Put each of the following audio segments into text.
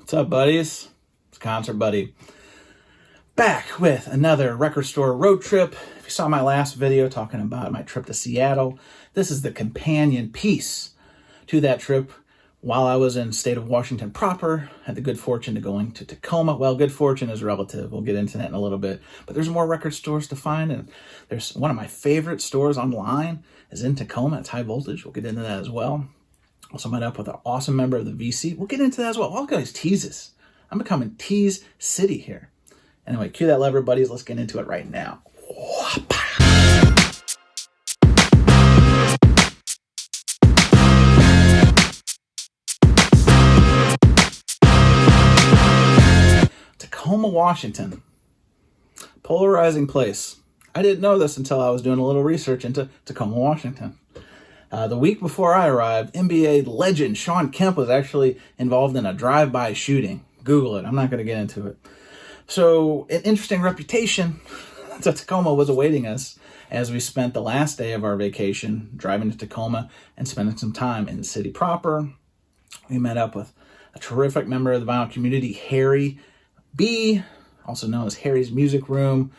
What's up, buddies? It's Concert Buddy. Back with another record store road trip. If you saw my last video talking about my trip to Seattle, this is the companion piece to that trip. While I was in the state of Washington proper, I had the good fortune to going to Tacoma. Well, good fortune is relative. We'll get into that in a little bit. But there's more record stores to find, and there's one of my favorite stores online is in Tacoma. It's High Voltage. We'll get into that as well. Also met up with an awesome member of the VC. We'll get into that as well. All guys teases. I'm becoming Tease City here. Anyway, cue that lever, buddies. Let's get into it right now. Tacoma, Washington. Polarizing place. I didn't know this until I was doing a little research into Tacoma, Washington. The week before I arrived, NBA legend Shawn Kemp was actually involved in a drive-by shooting. Google it. I'm not going to get into it. So an interesting reputation to Tacoma was awaiting us as we spent the last day of our vacation driving to Tacoma and spending some time in the city proper. We met up with a terrific member of the vinyl community, Harry B., also known as Harry's Music Room,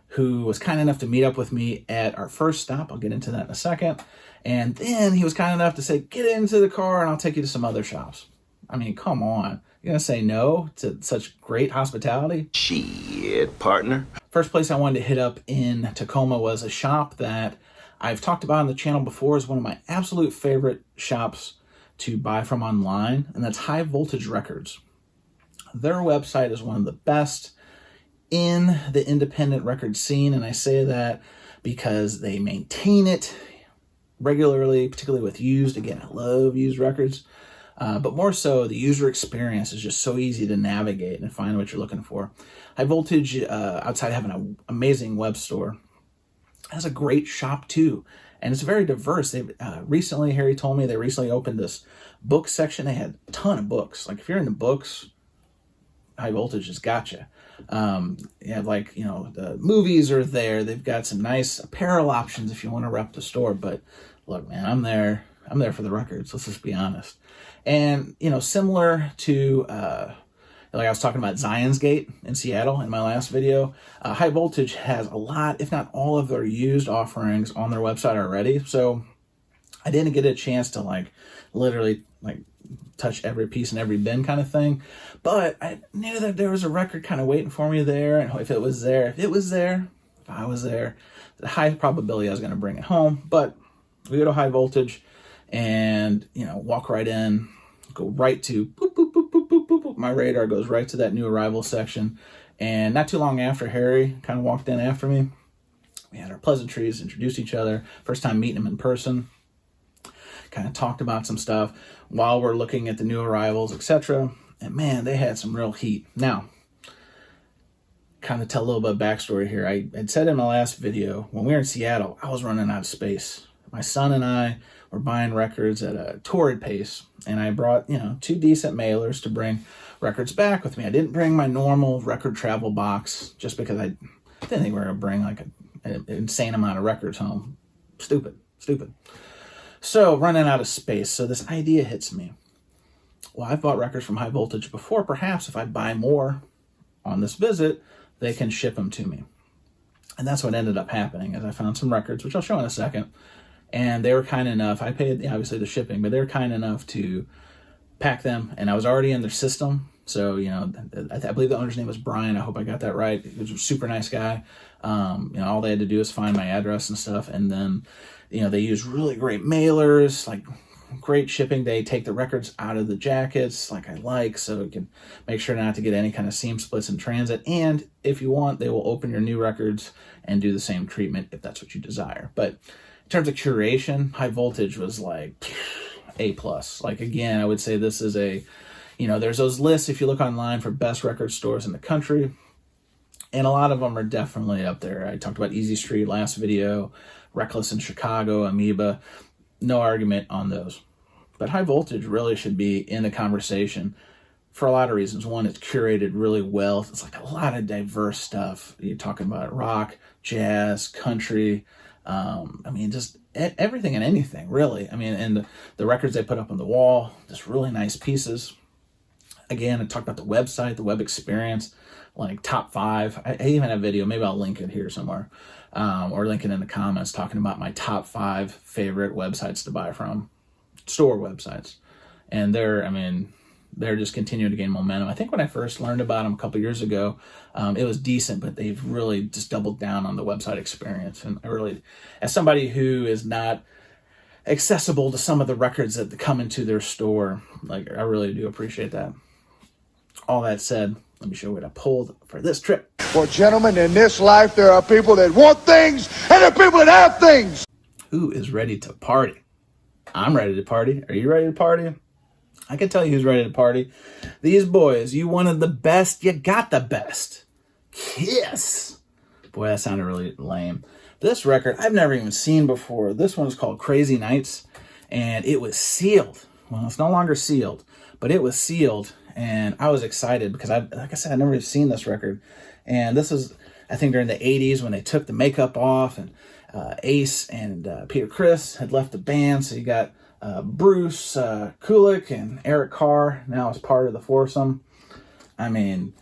who was kind enough to meet up with me at our first stop. I'll get into that in a second. And then he was kind enough to say, get into the car and I'll take you to some other shops. I mean, come on. You're going to say no to such great hospitality? Shit, partner. First place I wanted to hit up in Tacoma was a shop that I've talked about on the channel before as one of my absolute favorite shops to buy from online, and that's High Voltage Records. Their website is one of the best in the independent record scene, and I say that because they maintain it regularly, particularly with used. Again, I love used records. But more so, the user experience is just so easy to navigate and find what you're looking for. High Voltage, outside having an amazing web store, has a great shop too. And it's very diverse. They recently, Harry told me, they recently opened this book section. They had a ton of books. Like if you're into books, High Voltage has got you. You have the movies are there. They've got some nice apparel options if you want to rep the store. But look, man, I'm there for the records. Let's just be honest. And, similar to, like I was talking about Zion's Gate in Seattle in my last video, High Voltage has a lot, if not all of their used offerings on their website already. So I didn't get a chance to literally touch every piece in every bin kind of thing. But I knew that there was a record kind of waiting for me there. And if I was there, the high probability I was going to bring it home. But we go to High Voltage and, walk right in, go right to boop, boop, boop, boop, boop, boop, boop. My radar goes right to that new arrival section. And not too long after, Harry kind of walked in after me. We had our pleasantries, introduced each other. First time meeting him in person. Kind of talked about some stuff while we're looking at the new arrivals, etc. And man, they had some real heat. Now, kind of tell a little bit of backstory here. I had said in my last video, when we were in Seattle, I was running out of space. My son and I were buying records at a torrid pace, and I brought, 2 decent mailers to bring records back with me. I didn't bring my normal record travel box just because I didn't think we were going to bring an insane amount of records home. Stupid. So, running out of space. So this idea hits me. Well, I've bought records from High Voltage before. Perhaps if I buy more on this visit, they can ship them to me. And that's what ended up happening, as I found some records, which I'll show in a second. And they were kind enough, I paid, obviously, the shipping, but they were kind enough to pack them. And I was already in their system. So, I believe the owner's name was Brian. I hope I got that right. He was a super nice guy. All they had to do was find my address and stuff. And then, they use really great mailers, great shipping. They take the records out of the jackets, so you can make sure not to get any kind of seam splits in transit. And if you want, they will open your new records and do the same treatment if that's what you desire. But in terms of curation, High Voltage was A+. Again, I would say this is there's those lists if you look online for best record stores in the country. And a lot of them are definitely up there. I talked about Easy Street last video, Reckless in Chicago, Amoeba. No argument on those. But High Voltage really should be in the conversation for a lot of reasons. One, it's curated really well. It's a lot of diverse stuff. You're talking about rock, jazz, country, just everything and anything, really. And the records they put up on the wall, just really nice pieces. Again, I talked about the website, the web experience, like top 5. I even have a video, maybe I'll link it here somewhere, or link it in the comments, talking about my top 5 favorite websites to buy from, store websites. And they're just continuing to gain momentum. I think when I first learned about them a couple years ago, it was decent, but they've really just doubled down on the website experience. And I really, as somebody who is not accessible to some of the records that come into their store, like, I really do appreciate that. All that said, let me show you what I pulled for this trip. Well, gentlemen, in this life, there are people that want things and there are people that have things. Who is ready to party? I'm ready to party. Are you ready to party? I can tell you who's ready to party. These boys, you wanted the best, you got the best. Kiss. Boy, that sounded really lame. This record, I've never even seen before. This one is called Crazy Nights, and it was sealed. Well, it's no longer sealed, but it was sealed, and I was excited because, like I said, I've never even seen this record. And this is, I think, during the 80s when they took the makeup off, and Ace and Peter Criss had left the band, so you got Bruce Kulick and Eric Carr now as part of the foursome. I mean,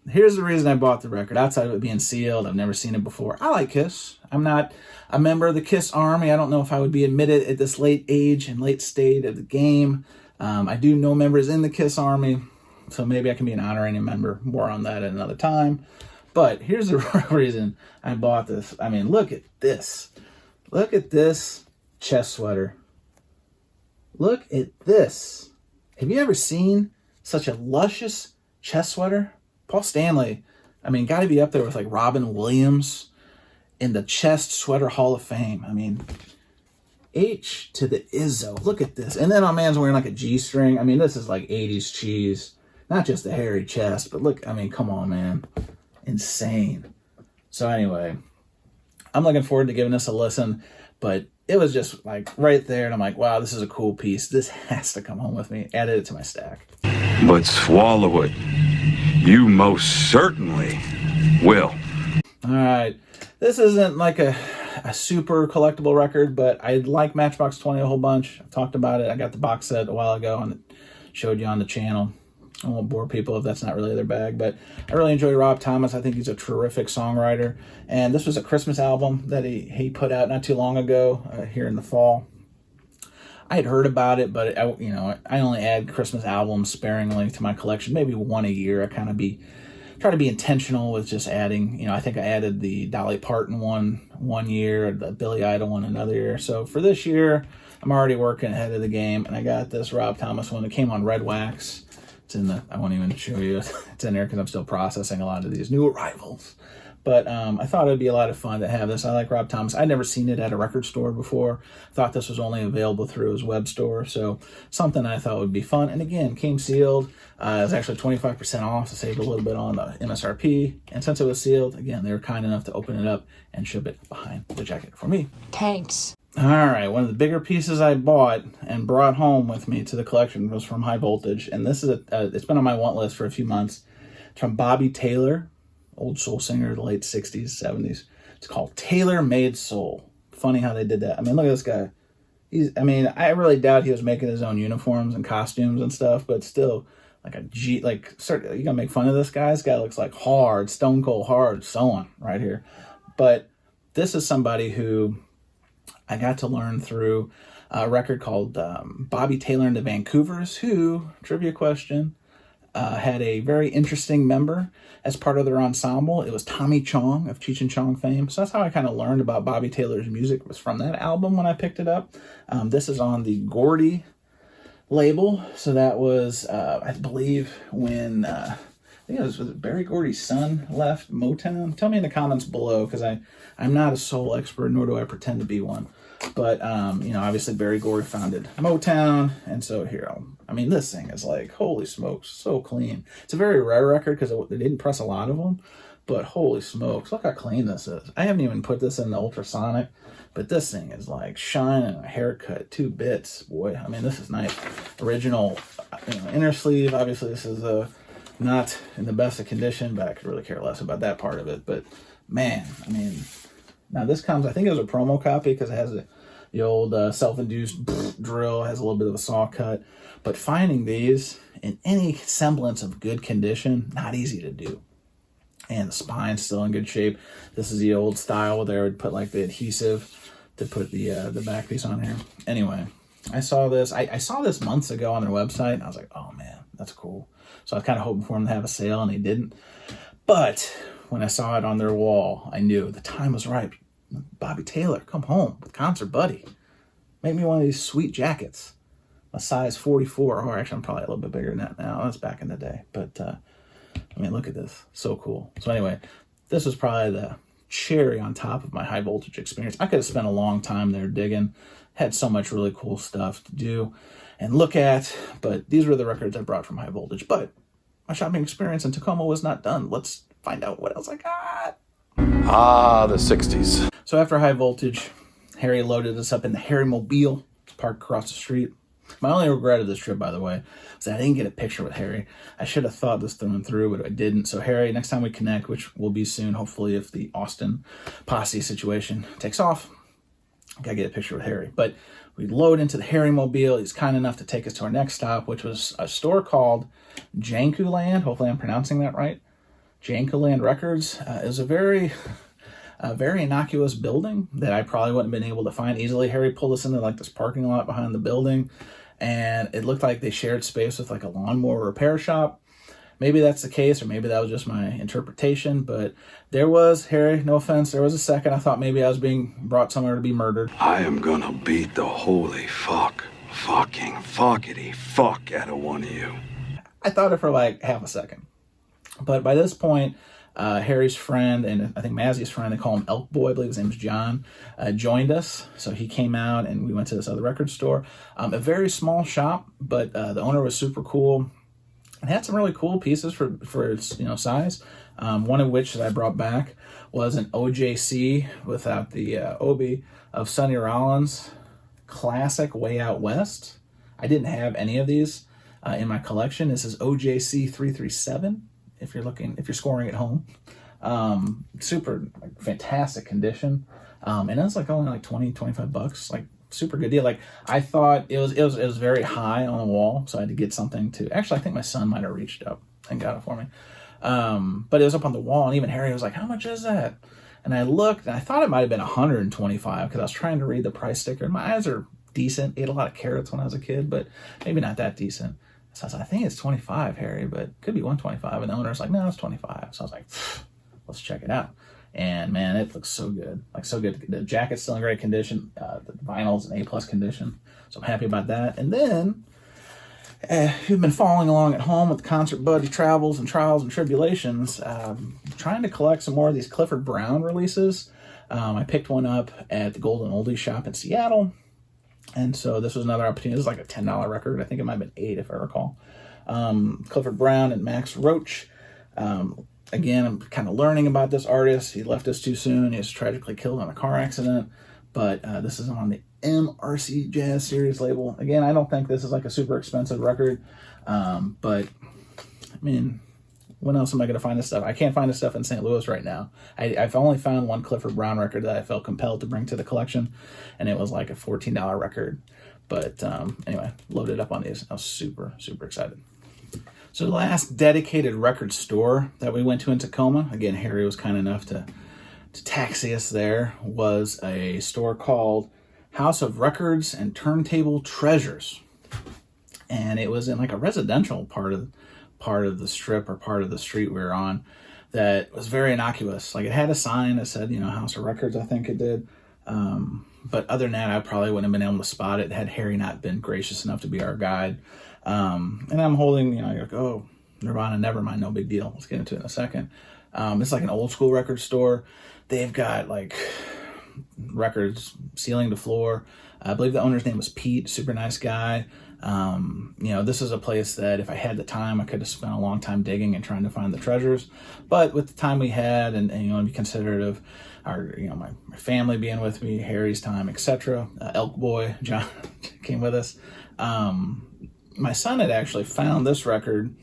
here's the reason I bought the record. Outside of it being sealed, I've never seen it before. I like Kiss. I'm not a member of the Kiss Army. I don't know if I would be admitted at this late age and late state of the game. I do know members in the Kiss Army, so maybe I can be an honorary member. More on that at another time. But here's the reason I bought this. I mean, look at this. Look at this chest sweater. Look at this. Have you ever seen such a luscious chest sweater? Paul Stanley, I mean, got to be up there with like Robin Williams in the chest sweater Hall of Fame. I mean, H to the Izzo. Look at this. And then our man's wearing like a G-string. I mean, this is like 80s cheese. Not just the hairy chest, but look, I mean, come on, man. Insane. So anyway, I'm looking forward to giving this a listen, but it was just like right there, and I'm like, wow, this is a cool piece. This has to come home with me. Added it to my stack. But swallow it. You most certainly will. All right. This isn't like a super collectible record, but I like Matchbox 20 a whole bunch. I've talked about it. I got the box set a while ago and showed you on the channel. I won't bore people if that's not really their bag, but I really enjoy Rob Thomas. I think he's a terrific songwriter. And this was a Christmas album that he put out not too long ago, here in the fall. I had heard about it, but I only add Christmas albums sparingly to my collection, maybe one a year. I kind of try to be intentional with just adding. I think I added the Dolly Parton one year, the Billy Idol one another year. So for this year, I'm already working ahead of the game, and I got this Rob Thomas one that came on Red Wax. I won't even show you. It's in there because I'm still processing a lot of these new arrivals. But I thought it would be a lot of fun to have this. I like Rob Thomas. I'd never seen it at a record store before. Thought this was only available through his web store. So something I thought would be fun. And again, came sealed. It was actually 25% off, so saved a little bit on the MSRP. And since it was sealed, again, they were kind enough to open it up and ship it behind the jacket for me. Thanks. All right, one of the bigger pieces I bought and brought home with me to the collection was from High Voltage, and this is it's been on my want list for a few months. It's from Bobby Taylor, old soul singer of the late 60s, 70s. It's called Tailor Made Soul. Funny how they did that. I mean, look at this guy. I really doubt he was making his own uniforms and costumes and stuff, but still, you gonna make fun of this guy? This guy looks like hard, stone cold hard sewing right here. But this is somebody who I got to learn through a record called Bobby Taylor and the Vancouvers, who, trivia question, had a very interesting member as part of their ensemble. It was Tommy Chong of Cheech and Chong fame. So that's how I kind of learned about Bobby Taylor's music, was from that album when I picked it up. This is on the Gordy label. So that was, I believe, when... I think it was Barry Gordy's son left Motown. Tell me in the comments below, because I'm not a soul expert, nor do I pretend to be one. But, obviously Barry Gordy founded Motown, and so here, this thing is like, holy smokes, so clean. It's a very rare record because they didn't press a lot of them, but holy smokes, look how clean this is. I haven't even put this in the ultrasonic, but this thing is like shining, a haircut, 2 bits, boy. This is nice. Original, inner sleeve. Obviously this is not in the best of condition, but I could really care less about that part of it. But man, now this comes, I think it was a promo copy because it has the old self-induced drill, has a little bit of a saw cut. But finding these in any semblance of good condition, not easy to do. And the spine's still in good shape. This is the old style where they would put like the adhesive to put the back piece on here. Anyway, I saw this. I saw this months ago on their website, and I was like, oh man, that's cool. So I was kind of hoping for them to have a sale, and they didn't. But when I saw it on their wall, I knew the time was right. Bobby Taylor, come home with Concert Buddy. Make me one of these sweet jackets. A size 44, or actually I'm probably a little bit bigger than that now. That's back in the day. But, I mean, look at this. So cool. So anyway, this was probably the cherry on top of my high voltage experience. I could have spent a long time there digging. Had so much really cool stuff to do and look at. But these were the records I brought from high voltage. But my shopping experience in Tacoma was not done. Let's find out what else I got. Ah, the 60s. So after high voltage, Harry loaded us up in the Harry Mobile. It's parked across the street. My only regret of this trip, by the way, is that I didn't get a picture with Harry. I should have thought this through and through, but I didn't. So Harry, next time we connect, which will be soon, hopefully, if the Austin posse situation takes off, I gotta get a picture with Harry. But we load into the Harry Mobile. He's kind enough to take us to our next stop, which was a store called Jankuland. Hopefully I'm pronouncing that right. Jankuland Records. It was a very innocuous building that I probably wouldn't have been able to find easily. Harry pulled us into like this parking lot behind the building, and it looked like they shared space with like a lawnmower repair shop. Maybe that's the case, or maybe that was just my interpretation, but there was, Harry, no offense, there was a second I thought maybe I was being brought somewhere to be murdered. I am gonna beat the holy fucking fuckity fuck out of one of you. I thought it for like half a second. But by this point, Harry's friend, and I think Mazzy's friend, they call him Elk Boy, I believe his name is John, joined us. So he came out and we went to this other record store. A very small shop, but the owner was super cool. It had some really cool pieces for its size. One of which that I brought back was an OJC without the Obi of Sonny Rollins, classic Way Out West. I didn't have any of these in my collection. This is OJC 337. If you're scoring at home, super fantastic condition, and it's like only like $20-$25, like super good deal. Like I thought it was very high on the wall, so I had to get something to. Actually, I think my son might have reached up and got it for me, but it was up on the wall, and even Harry was like, "How much is that?" And I looked, and I thought it might have been $125 because I was trying to read the price sticker. And my eyes are decent. Ate a lot of carrots when I was a kid, but maybe not that decent. So I was like, I think it's 25, Harry, but it could be 125. And the owner's like, no, it's 25. So I was like, let's check it out. And man, it looks so good. Like so good. The jacket's still in great condition. The vinyl's in A+ condition. So I'm happy about that. And then you've been following along at home with Concert Buddy travels and trials and tribulations, trying to collect some more of these Clifford Brown releases. I picked one up at the Golden Oldies shop in Seattle. And so this was another opportunity. This is like a $10 record. I think it might have been $8 if I recall. Clifford Brown and Max Roach. Again, I'm kind of learning about this artist. He left us too soon. He was tragically killed in a car accident. But this is on the MRC Jazz Series label. Again, I don't think this is like a super expensive record. But, I mean, when else am I going to find this stuff? I can't find this stuff in St. Louis right now. I've only found one Clifford Brown record that I felt compelled to bring to the collection, and it was like a $14 record. But anyway, loaded up on these. I was super, super excited. So the last dedicated record store that we went to in Tacoma, again, Harry was kind enough to taxi us there, was a store called House of Records and Turntable Treasures. And it was in like a residential part of the strip or part of the street we were on that was very innocuous. Like it had a sign that said, House of Records, I think it did. But other than that, I probably wouldn't have been able to spot it had Harry not been gracious enough to be our guide. And I'm holding, you're like, oh, Nirvana, Nevermind, no big deal. Let's get into it in a second. It's like an old school record store. They've got like records ceiling to floor. I believe the owner's name was Pete, super nice guy. This is a place that if I had the time, I could have spent a long time digging and trying to find the treasures. But with the time we had, and to be considerate of our, my family being with me, Harry's time, etc. Elk Boy, John came with us. My son had actually found this record,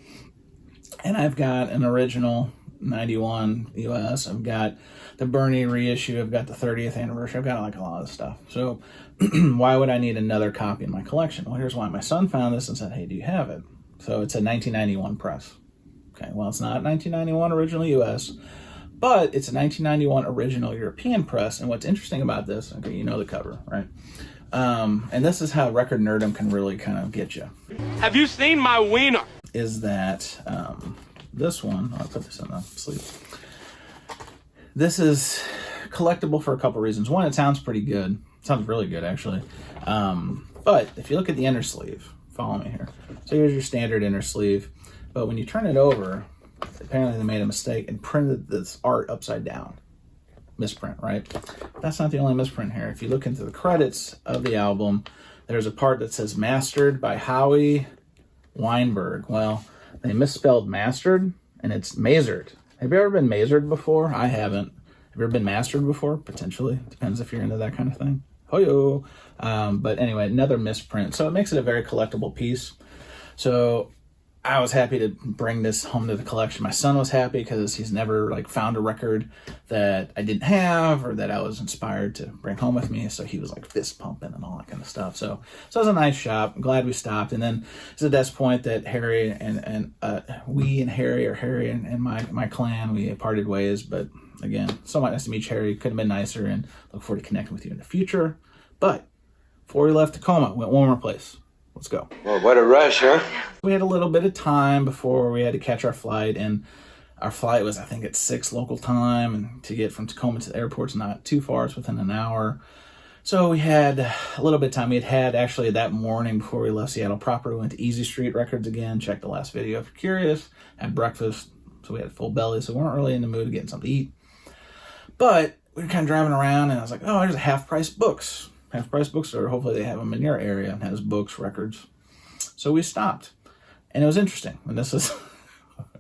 and I've got an original 91 US. I've got the Bernie reissue. I've got the 30th anniversary. I've got like a lot of stuff. So why would I need another copy in my collection? Well, here's why. My son found this and said, hey, do you have it? So it's a 1991 press. Okay, well, it's not 1991 original US, but it's a 1991 original European press. And what's interesting about this, okay, you know the cover, right? And this is how record nerdom can really kind of get you. Have you seen my wiener? Is that this one, I'll put this in the sleeve. This is collectible for a couple reasons. One, it sounds pretty good. It sounds really good, actually. But if you look at the inner sleeve, follow me here. So here's your standard inner sleeve. But when you turn it over, apparently they made a mistake and printed this art upside down. Misprint, right? That's not the only misprint here. If you look into the credits of the album, there's a part that says mastered by Howie Weinberg. Well, they misspelled mastered, and it's mazered. Have you ever been mazered before? I haven't. Have you ever been mastered before? Potentially. Depends if you're into that kind of thing. Hoyo. But anyway, another misprint. So it makes it a very collectible piece. So I was happy to bring this home to the collection. My son was happy because he's never like found a record that I didn't have or that I was inspired to bring home with me. So he was like fist pumping and all that kind of stuff. So it was a nice shop. I'm glad we stopped. And then it's at this point that Harry and Harry and my clan, we parted ways. But again, so nice to meet you, Harry. Could have been nicer, and look forward to connecting with you in the future. But before we left Tacoma, went one more place. Let's go. Well, what a rush, huh? We had a little bit of time before we had to catch our flight, and our flight was, I think, at 6 local time, and to get from Tacoma to the airport's not too far. It's within an hour. So we had a little bit of time. We had actually that morning before we left Seattle proper, we went to Easy Street Records again, checked the last video if you're curious, had breakfast, so we had a full belly, so we weren't really in the mood of getting something to eat. But we were kind of driving around, and I was like, oh, there's a half-price books. Half-price bookstore. Hopefully they have them in your area and has books, records. So we stopped. And it was interesting. And this is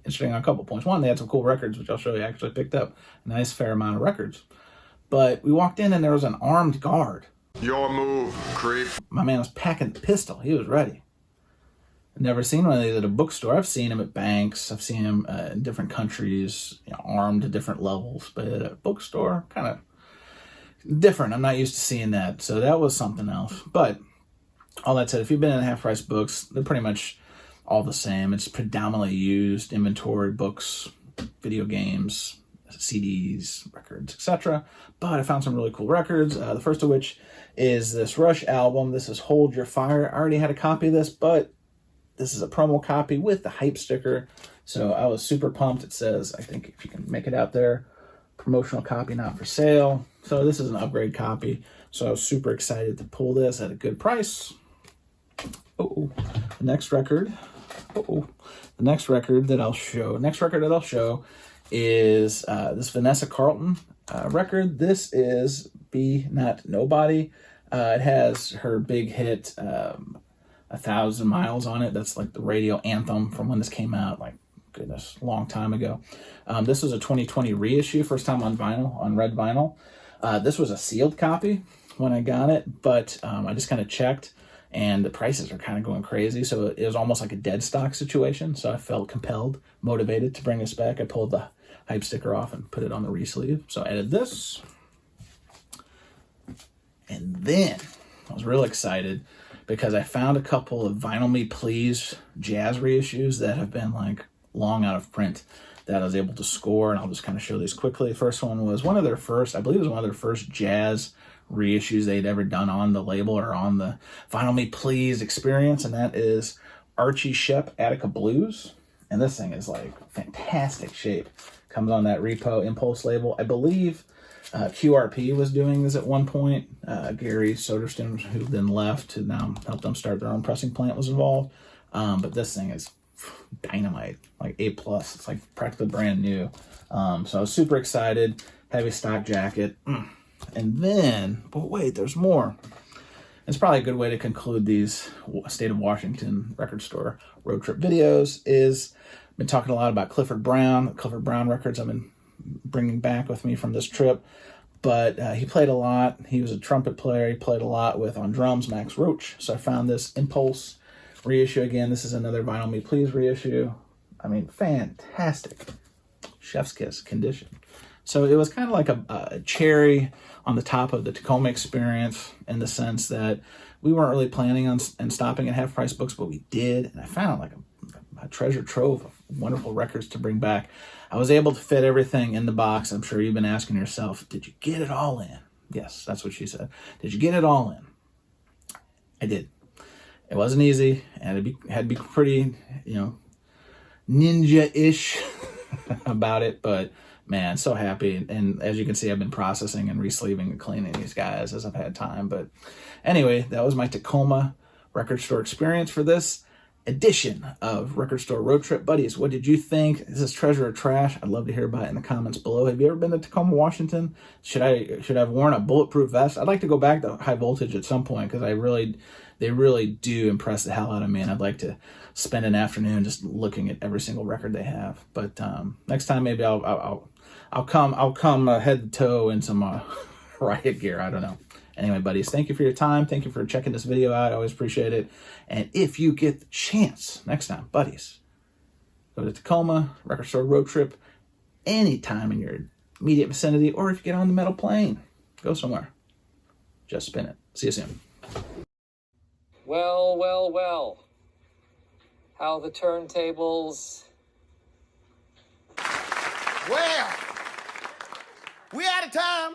interesting on a couple points. One, they had some cool records, which I'll show you. I actually picked up a nice fair amount of records. But we walked in and there was an armed guard. Your move, creep. My man was packing the pistol. He was ready. I've never seen one of these at a bookstore. I've seen him at banks. I've seen him in different countries, armed to different levels. But at a bookstore, kind of different. I'm not used to seeing that. So that was something else. But all that said, if you've been in half-price books, they're pretty much all the same. It's predominantly used inventory, books, video games, CDs, records, etc. But I found some really cool records. The first of which is this Rush album. This is Hold Your Fire. I already had a copy of this, but this is a promo copy with the hype sticker. So I was super pumped. It says, I think if you can make it out there, promotional copy not for sale. So this is an upgrade copy. So I was super excited to pull this at a good price. The next record that I'll show is this Vanessa Carlton record. This is Be Not Nobody. It has her big hit 1,000 Miles on it. That's like the radio anthem from when this came out, like goodness, a long time ago. This was a 2020 reissue, first time on vinyl, on red vinyl. This was a sealed copy when I got it, but I just kind of checked, and the prices are kind of going crazy, so it was almost like a dead stock situation, so I felt compelled, motivated to bring this back. I pulled the hype sticker off and put it on the re-sleeve, so I added this. And then I was real excited because I found a couple of Vinyl Me Please jazz reissues that have been like long out of print that I was able to score, and I'll just kind of show these quickly. The first one was one of their first, I believe it was one of their first jazz reissues they'd ever done on the label or on the Vinyl Me Please experience, and that is Archie Shepp Attica Blues. And this thing is like fantastic shape. Comes on that Repo Impulse label. I believe QRP was doing this at one point. Gary Soderstrom, who then left to now help them start their own pressing plant, was involved. But this thing is dynamite, like A+. It's like practically brand new. So I was super excited. Heavy stock jacket. And then, but wait, there's more. It's probably a good way to conclude these State of Washington record store road trip videos is I've been talking a lot about Clifford Brown records I've been bringing back with me from this trip. But he played a lot. He was a trumpet player. He played a lot with, on drums, Max Roach. So I found this Impulse reissue again. This is another Vinyl Me Please reissue. I mean, fantastic. Chef's kiss condition. So it was kind of like a cherry on the top of the Tacoma experience in the sense that we weren't really planning on stopping at half-price books, but we did. And I found like a treasure trove of wonderful records to bring back. I was able to fit everything in the box. I'm sure you've been asking yourself, did you get it all in? Yes, that's what she said. Did you get it all in? I did. It wasn't easy, and it had to be pretty, ninja-ish about it, but man, so happy. And as you can see, I've been processing and resleeving and cleaning these guys as I've had time. But anyway, that was my Tacoma record store experience for this edition of Record Store Road Trip. Buddies, what did you think? Is this treasure or trash? I'd love to hear about it in the comments below. Have you ever been to Tacoma, Washington? Should I have worn a bulletproof vest? I'd like to go back to High Voltage at some point, because they really do impress the hell out of me, and I'd like to spend an afternoon just looking at every single record they have. But next time, maybe I'll come head to toe in some riot gear. I don't know. Anyway, buddies, thank you for your time. Thank you for checking this video out. I always appreciate it. And if you get the chance next time, buddies, go to Tacoma, Record Store Road Trip, anytime in your immediate vicinity, or if you get on the metal plane, go somewhere. Just spin it. See you soon. Well, well, well. How the turntables... Well, we out of time.